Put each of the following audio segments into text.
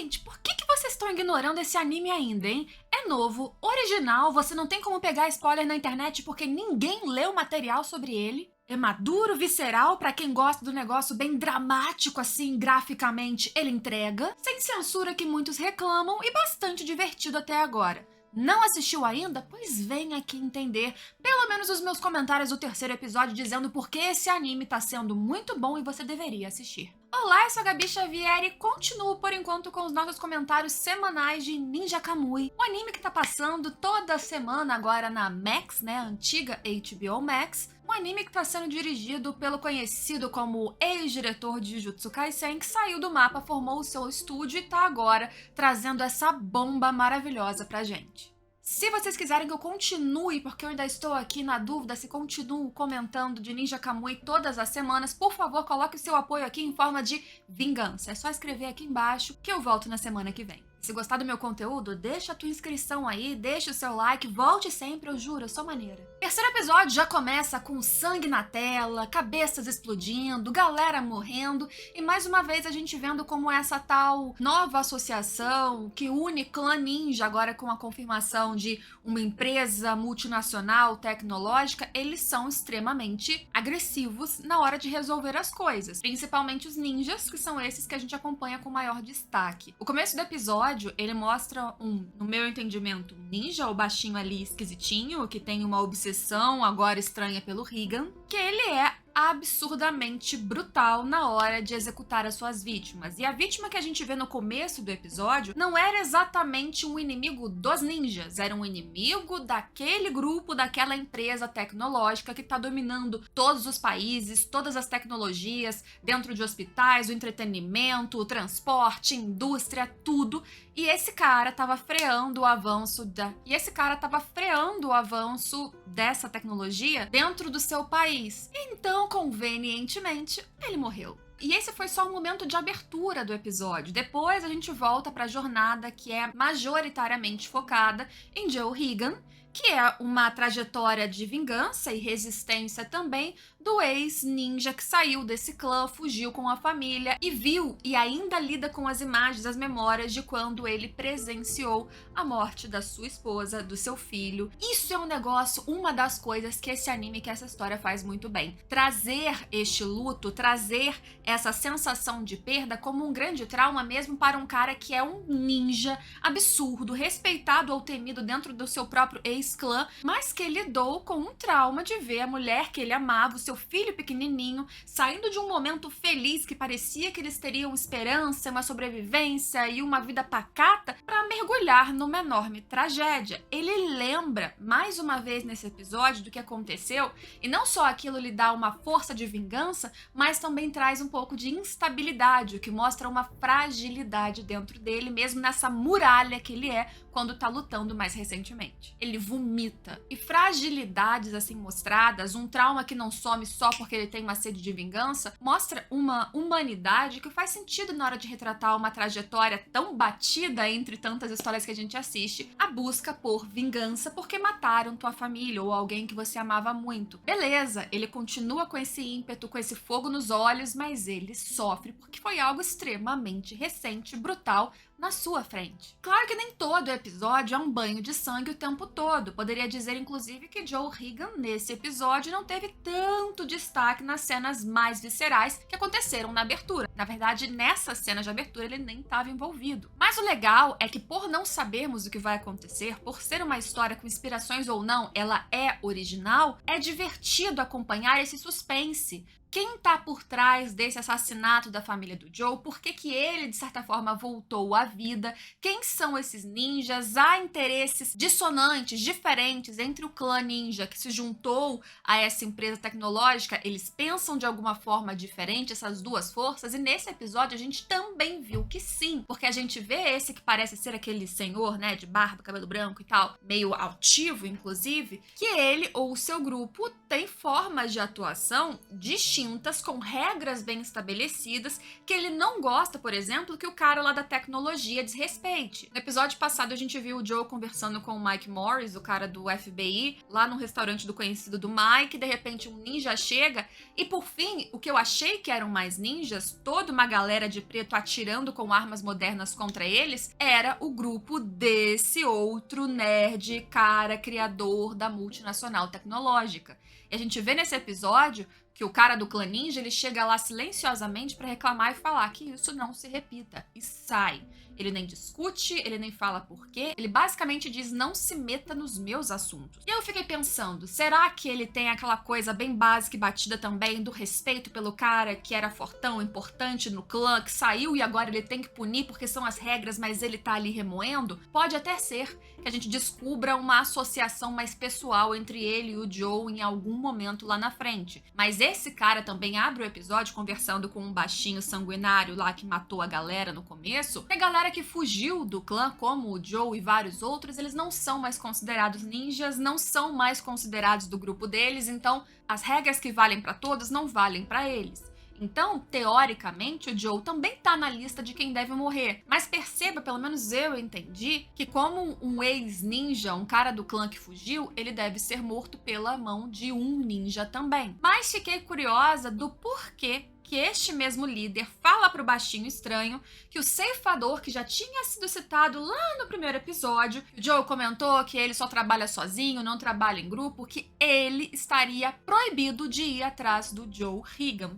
Gente, por que vocês estão ignorando esse anime ainda, hein? É novo, original, você não tem como pegar spoiler na internet porque ninguém leu material sobre ele. É maduro, visceral, pra quem gosta do negócio bem dramático assim, graficamente, ele entrega. Sem censura que muitos reclamam e bastante divertido até agora. Não assistiu ainda? Pois vem aqui entender pelo menos os meus comentários do terceiro episódio dizendo por que esse anime tá sendo muito bom e você deveria assistir. Olá, eu sou a Gabi Xavier e continuo por enquanto com os nossos comentários semanais de Ninja Kamui, o anime que tá passando toda semana agora na Max, né, a antiga HBO Max, um anime que tá sendo dirigido pelo conhecido como ex-diretor de Jujutsu Kaisen, que saiu do mapa, formou o seu estúdio e tá agora trazendo essa bomba maravilhosa pra gente. Se vocês quiserem que eu continue, porque eu ainda estou aqui na dúvida se continuo comentando de Ninja Kamui todas as semanas, por favor, coloque o seu apoio aqui em forma de vingança. É só escrever aqui embaixo que eu volto na semana que vem. Se gostar do meu conteúdo, deixa a tua inscrição aí, deixa o seu like, volte sempre, eu juro, eu sou maneira. Terceiro episódio já começa com sangue na tela, cabeças explodindo, galera morrendo e mais uma vez a gente vendo como essa tal nova associação que une clã ninja agora com a confirmação de uma empresa multinacional tecnológica, eles são extremamente agressivos na hora de resolver as coisas, principalmente os ninjas, que são esses que a gente acompanha com maior destaque. O começo do episódio ele mostra no meu entendimento, um ninja, o baixinho ali esquisitinho, que tem uma obsessão agora estranha pelo Rigan, que ele é absurdamente brutal na hora de executar as suas vítimas. E a vítima que a gente vê no começo do episódio não era exatamente um inimigo dos ninjas, era um inimigo daquele grupo, daquela empresa tecnológica que tá dominando todos os países, todas as tecnologias, dentro de hospitais, o entretenimento, o transporte, indústria, tudo. E esse cara tava freando o avanço dessa tecnologia dentro do seu país. Então, convenientemente, ele morreu. E esse foi só um momento de abertura do episódio. Depois a gente volta para a jornada que é majoritariamente focada em Joe Higan, que é uma trajetória de vingança e resistência também do ex-ninja que saiu desse clã, fugiu com a família e viu e ainda lida com as imagens, as memórias de quando ele presenciou a morte da sua esposa, do seu filho. Isso é um negócio, uma das coisas que esse anime, que essa história faz muito bem. Trazer este luto, trazer essa sensação de perda como um grande trauma mesmo para um cara que é um ninja absurdo, respeitado ou temido dentro do seu próprio ex-clã, mas que lidou com um trauma de ver a mulher que ele amava, o seu filho pequenininho, saindo de um momento feliz que parecia que eles teriam esperança, uma sobrevivência e uma vida pacata, para mergulhar numa enorme tragédia. Ele lembra, mais uma vez nesse episódio, do que aconteceu, e não só aquilo lhe dá uma força de vingança, mas também traz um pouco de instabilidade, o que mostra uma fragilidade dentro dele, mesmo nessa muralha que ele é quando tá lutando mais recentemente. Ele vomita. E fragilidades assim mostradas, um trauma que não some só porque ele tem uma sede de vingança, mostra uma humanidade que faz sentido na hora de retratar uma trajetória tão batida entre tantas histórias que a gente assiste, a busca por vingança porque mataram tua família ou alguém que você amava muito. Beleza, ele continua com esse ímpeto, com esse fogo nos olhos, mas ele sofre porque foi algo extremamente recente, brutal, na sua frente. Claro que nem todo episódio é um banho de sangue o tempo todo. Poderia dizer, inclusive, que Joe Higan, nesse episódio, não teve tanto destaque nas cenas mais viscerais que aconteceram na abertura. Na verdade, nessa cena de abertura, ele nem estava envolvido. Mas o legal é que, por não sabermos o que vai acontecer, por ser uma história com inspirações ou não, ela é original, é divertido acompanhar esse suspense. Quem tá por trás desse assassinato da família do Joe? Por que que ele, de certa forma, voltou à vida? Quem são esses ninjas? Há interesses dissonantes, diferentes entre o clã ninja que se juntou a essa empresa tecnológica. Eles pensam de alguma forma diferente, essas duas forças, e nesse episódio a gente também viu que sim, porque a gente vê esse que parece ser aquele senhor, né, de barba, cabelo branco e tal, meio altivo, inclusive, que ele ou o seu grupo tem formas de atuação distintas distintas, com regras bem estabelecidas, que ele não gosta, por exemplo, que o cara lá da tecnologia desrespeite. No episódio passado, a gente viu o Joe conversando com o Mike Morris, o cara do FBI, lá no restaurante do conhecido do Mike. De repente, um ninja chega e, por fim, o que eu achei que eram mais ninjas, toda uma galera de preto atirando com armas modernas contra eles, era o grupo desse outro nerd, cara, criador da multinacional tecnológica. E a gente vê nesse episódio que o cara do clã ninja, ele chega lá silenciosamente pra reclamar e falar que isso não se repita, e sai. Ele nem discute, ele nem fala por quê, ele basicamente diz: não se meta nos meus assuntos. E eu fiquei pensando, será que ele tem aquela coisa bem básica e batida também do respeito pelo cara que era fortão, importante no clã, que saiu e agora ele tem que punir porque são as regras, mas ele tá ali remoendo? Pode até ser que a gente descubra uma associação mais pessoal entre ele e o Joe em algum momento lá na frente. Mas esse cara também abre o episódio conversando com um baixinho sanguinário lá que matou a galera no começo. E a galera que fugiu do clã, como o Joe e vários outros, eles não são mais considerados ninjas, não são mais considerados do grupo deles, então as regras que valem pra todos não valem pra eles. Então, teoricamente, o Joe também tá na lista de quem deve morrer. Mas perceba, pelo menos eu entendi, que como um ex-ninja, um cara do clã que fugiu, ele deve ser morto pela mão de um ninja também. Mas fiquei curiosa do porquê que este mesmo líder fala pro baixinho estranho que o ceifador, que já tinha sido citado lá no primeiro episódio, o Joe comentou que ele só trabalha sozinho, não trabalha em grupo, que ele estaria proibido de ir atrás do Joe Higan.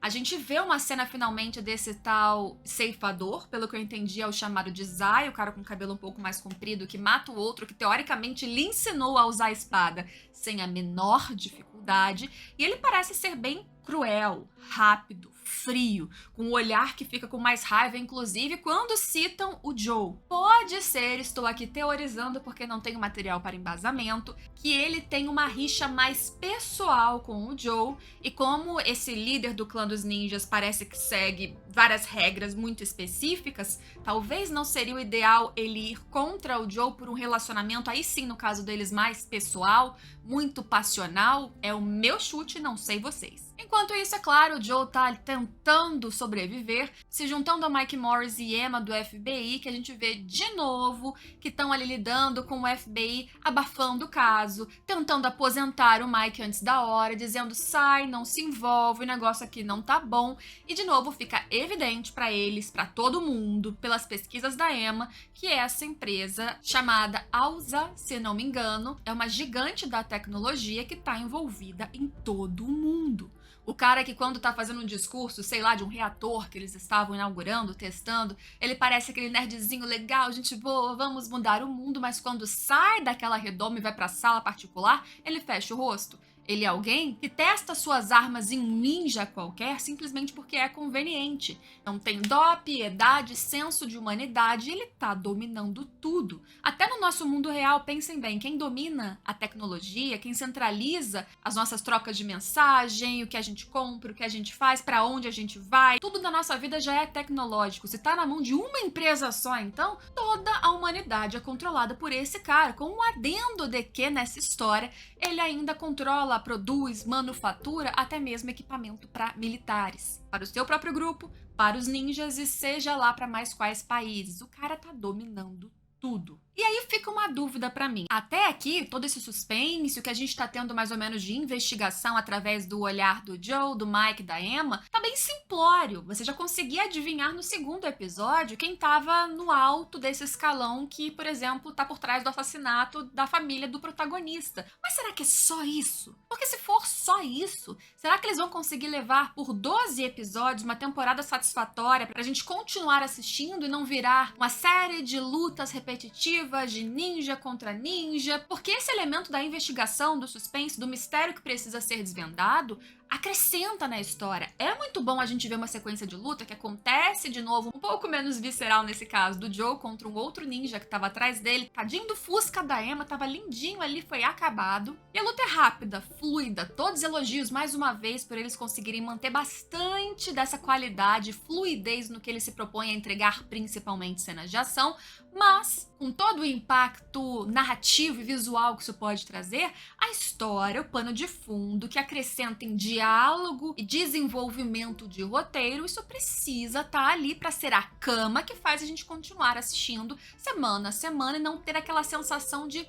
A gente vê uma cena finalmente desse tal ceifador, pelo que eu entendi é o chamado de Zai, o cara com o cabelo um pouco mais comprido que mata o outro, que teoricamente lhe ensinou a usar a espada sem a menor dificuldade, e ele parece ser bem cruel, rápido, frio, com um olhar que fica com mais raiva, inclusive quando citam o Joe. Pode ser, estou aqui teorizando porque não tenho material para embasamento, que ele tem uma rixa mais pessoal com o Joe, e como esse líder do clã dos ninjas parece que segue várias regras muito específicas, talvez não seria o ideal ele ir contra o Joe por um relacionamento, aí sim, no caso deles, mais pessoal, muito passional. É o meu chute, não sei vocês. Enquanto isso, é claro, o Joe tá tentando sobreviver, se juntando a Mike Morris e Emma do FBI, que a gente vê de novo que estão ali lidando com o FBI abafando o caso, tentando aposentar o Mike antes da hora, dizendo: sai, não se envolve, o negócio aqui não tá bom. E de novo fica evidente pra eles, pra todo mundo, pelas pesquisas da Emma, que essa empresa chamada Alza, se não me engano, é uma gigante da tecnologia que tá envolvida em todo o mundo. O cara que quando tá fazendo um discurso, sei lá, de um reator que eles estavam inaugurando, testando, ele parece aquele nerdzinho legal, gente boa, vamos mudar o mundo, mas quando sai daquela redoma e vai pra sala particular, ele fecha o rosto. Ele é alguém que testa suas armas em um ninja qualquer simplesmente porque é conveniente. Não tem dó, piedade, senso de humanidade, ele tá dominando tudo. Até no nosso mundo real, pensem bem, quem domina a tecnologia, quem centraliza as nossas trocas de mensagem, o que a gente compra, o que a gente faz, pra onde a gente vai, tudo da nossa vida já é tecnológico. Se tá na mão de uma empresa só, então, toda a humanidade é controlada por esse cara, com um adendo de que, nessa história, ele ainda controla, produz, manufatura, até mesmo equipamento para militares, para o seu próprio grupo, para os ninjas e seja lá para mais quais países. O cara tá dominando tudo. E aí fica uma dúvida pra mim. Até aqui, todo esse suspense, o que a gente tá tendo mais ou menos de investigação através do olhar do Joe, do Mike, da Emma, tá bem simplório. Você já conseguia adivinhar no segundo episódio quem tava no alto desse escalão que, por exemplo, tá por trás do assassinato da família do protagonista. Mas será que é só isso? Porque se for só isso, será que eles vão conseguir levar por 12 episódios uma temporada satisfatória pra gente continuar assistindo e não virar uma série de lutas repetitivas de ninja contra ninja, porque esse elemento da investigação, do suspense, do mistério que precisa ser desvendado, acrescenta na história. É muito bom a gente ver uma sequência de luta que acontece de novo, um pouco menos visceral nesse caso, do Joe contra um outro ninja que tava atrás dele. Tadinho do Fusca da Emma, tava lindinho ali, foi acabado. E a luta é rápida, fluida, todos elogios mais uma vez por eles conseguirem manter bastante dessa qualidade, fluidez no que ele se propõe a entregar, principalmente cenas de ação, mas com todo o impacto narrativo e visual que isso pode trazer, a história, o pano de fundo que acrescenta em diálogo e desenvolvimento de roteiro, isso precisa estar ali para ser a cama que faz a gente continuar assistindo semana a semana e não ter aquela sensação de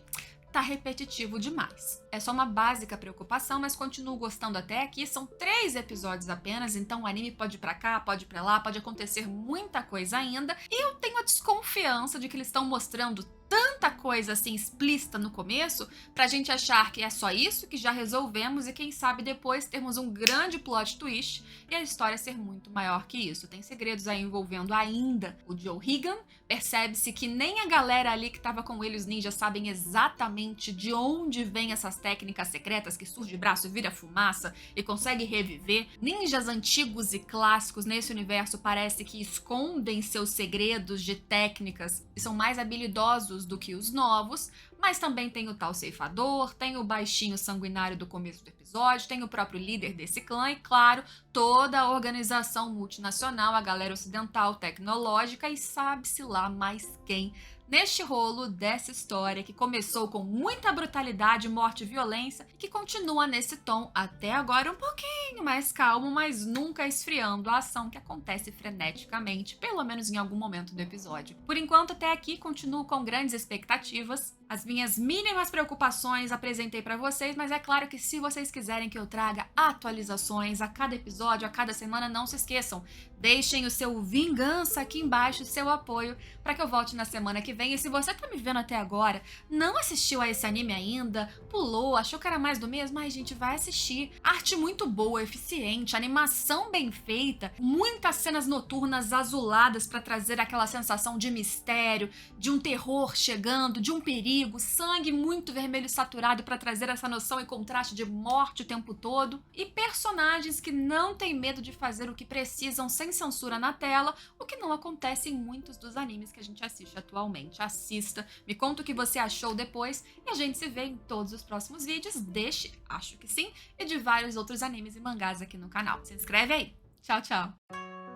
tá repetitivo demais. É só uma básica preocupação, mas continuo gostando até aqui. São 3 episódios apenas, então o anime pode ir pra cá, pode ir pra lá, pode acontecer muita coisa ainda. E eu tenho a desconfiança de que eles estão mostrando tanta coisa assim explícita no começo pra gente achar que é só isso, que já resolvemos e quem sabe depois termos um grande plot twist e a história ser muito maior que isso. Tem segredos aí envolvendo ainda o Joe Higan. Percebe-se que nem a galera ali que tava com ele, os ninjas, sabem exatamente de onde vêm essas técnicas secretas que surge braço, vira fumaça e consegue reviver. Ninjas antigos e clássicos nesse universo parece que escondem seus segredos de técnicas e são mais habilidosos do que os novos, mas também tem o tal ceifador, tem o baixinho sanguinário do começo do episódio, tem o próprio líder desse clã e, claro, toda a organização multinacional, a galera ocidental tecnológica e sabe-se lá mais quem neste rolo dessa história que começou com muita brutalidade, morte e violência e que continua nesse tom até agora um pouquinho mais calmo, mas nunca esfriando a ação que acontece freneticamente, pelo menos em algum momento do episódio. Por enquanto, até aqui, continuo com grandes expectativas. As minhas mínimas preocupações apresentei para vocês, mas é claro que se vocês quiserem que eu traga atualizações a cada episódio, a cada semana, não se esqueçam. Deixem o seu vingança aqui embaixo, o seu apoio, para que eu volte na semana que vem. E se você tá me vendo até agora, não assistiu a esse anime ainda, pulou, achou que era mais do mesmo, ai gente, vai assistir. Arte muito boa, eficiente, animação bem feita, muitas cenas noturnas azuladas para trazer aquela sensação de mistério, de um terror chegando, de um perigo, sangue muito vermelho saturado para trazer essa noção e contraste de morte o tempo todo, e personagens que não têm medo de fazer o que precisam sem censura na tela, o que não acontece em muitos dos animes que a gente assiste atualmente. Assista, me conta o que você achou depois e a gente se vê em todos os próximos vídeos deste, acho que sim, e de vários outros animes e mangás aqui no canal. Se inscreve aí. Tchau, tchau!